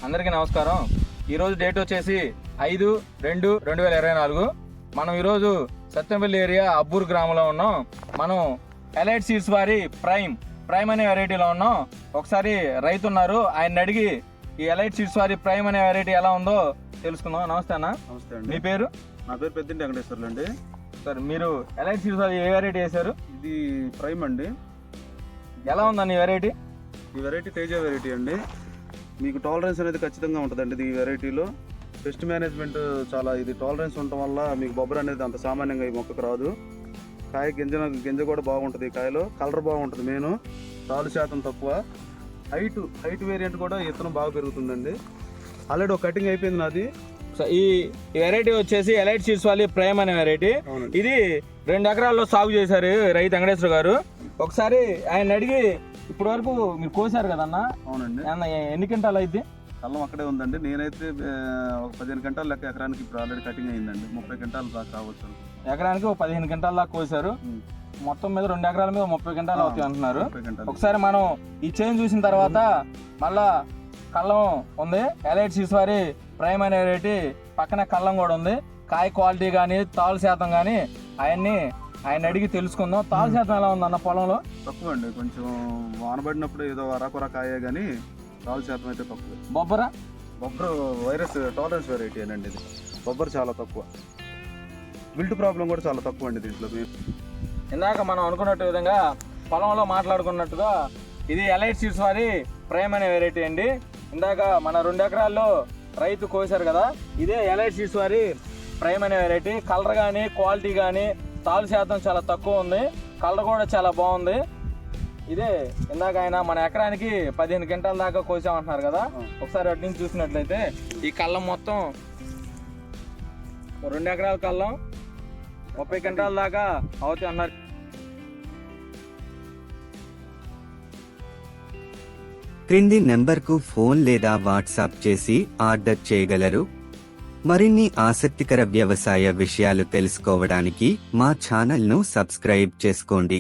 అందరికీ నమస్కారం. ఈరోజు డేట్ వచ్చేసి 5/2/2024. మనం ఈరోజు సత్యంపల్లి ఏరియా అబ్బూరు గ్రామంలో ఉన్నాం. మనం ఎలైట్ సీడ్స్ వారి ప్రైమ్ అనే వెరైటీలో ఉన్నాం. ఒకసారి రైతు ఉన్నారు, ఆయన అడిగి ఈ ఎలైట్ సీడ్స్ వారి ప్రైమ్ అనే వెరైటీ ఎలా ఉందో తెలుసుకుందాం. నమస్తే అన్న. నమస్తే అండి. మీ పేరు? నా పేరు పెద్దింటి వెంకటేశ్వర్లు అండి. సార్, మీరు ఎలైట్ సీడ్స్ వారి ఏ వెరైటీ వేశారు? ఇది ప్రైమ్ అండి. ఎలా ఉందండి ఈ వెరైటీ? ఈ వెరైటీ తేజ వెరైటీ అండి. మీకు టాలరెన్స్ అనేది ఖచ్చితంగా ఉంటుందండి. ఈ వెరైటీలో పెస్ట్ మేనేజ్మెంట్ చాలా ఇది టాలరెన్స్ ఉండటం వల్ల మీకు బొబ్బర అనేది అంత సామాన్యంగా ఈ మొక్కకు రాదు. కాయ గింజ కూడా బాగుంటుంది. కాయలో కలర్ బాగుంటుంది. మెయిన్ తాలు శాతం తక్కువ. హైట్ వేరియంట్ కూడా ఇత్తనం బాగా పెరుగుతుందండి. ఆల్రెడీ ఒక కటింగ్ అయిపోయింది నాది. ఈ వెరైటీ వచ్చేసి ఎలైట్ సీడ్స్ వాళ్ళ ప్రైమ్ అనే వెరైటీ. ఇది 2 ఎకరాల్లో సాగు చేశారు రైతు వెంకటేశ్వర గారు. ఒకసారి ఆయన అడిగి ఇప్పటి వరకు మీరు కోసారు కదన్నా? అవునండి. ఎన్ని క్వింటాలు అయితే? కళ్ళం అక్కడే ఉందండి. నేనైతే ఒక 15 గంటల లెక్క ఎకరానికి ఇప్పుడు ఆల్రెడీ కటింగ్ అయిందండి. 30 గంటలు దాకా రావచ్చు. ఎకరానికి ఒక 15 గంటల దాకా కోసారు. మొత్తం మీద 2 ఎకరాల మీద 30 గంటలు అవుతాయి అంటున్నారు. ఒకసారి మనం ఈ చేంజ్ చూసిన తర్వాత మళ్ళా కళ్ళం ఉంది. ఎలైట్ సీడ్స్ వారి ప్రైమ్ అనే వెరైటీ పక్కన కళ్ళం కూడా ఉంది. కాయ క్వాలిటీ కానీ తాలు శాతం కానీ ఆయన అడిగి తెలుసుకుందాం. తాలు శాతం ఎలా ఉందన్న పొలంలో? తక్కువ అండి. కొంచెం వానబడినప్పుడు ఏదో అరకొర కాయే కానీ తాలు శాతం అయితే తక్కువ. బొబ్బర వైరస్ టాలరెన్స్ వెరైటీ అండి. ఇది బొబ్బర చాలా తక్కువ. విల్ట్ ప్రాబ్లం కూడా చాలా తక్కువ అండి దీంట్లో. ఇందాక మనం అనుకున్నట్టు విధంగా పొలంలో మాట్లాడుకున్నట్టుగా ఇది ఎలైట్ సీడ్స్ వారి ప్రైమ్ అనే వెరైటీ అండి. ఇందాక మన 2 ఎకరాల్లో రైతు కోసారు కదా, ఇదే ఎలైట్ సీడ్స్ వారి ప్రైమ్ అనే వెరైటీ. కలర్ కానీ క్వాలిటీ కానీ తాలు శాతం చాలా తక్కువ ఉంది. కలర్ కూడా చాలా బాగుంది. ఇదే ఇందాక ఆయన మన ఎకరానికి 15 గంటల దాకా కోసామంటున్నారు కదా. ఒకసారి అటు నుంచి చూసినట్లయితే ఈ కళ్ళం మొత్తం 2 ఎకరాల కళ్ళం 30 గంటల దాకా అవుతాయి అన్నారు. క్రింది నెంబర్కు ఫోన్ లేదా వాట్సాప్ చేసి ఆర్డర్ చేయగలరు. మరిన్ని ఆసక్తికర వ్యవసాయ విషయాలు తెలుసుకోవడానికి మా ఛానల్ను సబ్స్క్రైబ్ చేసుకోండి.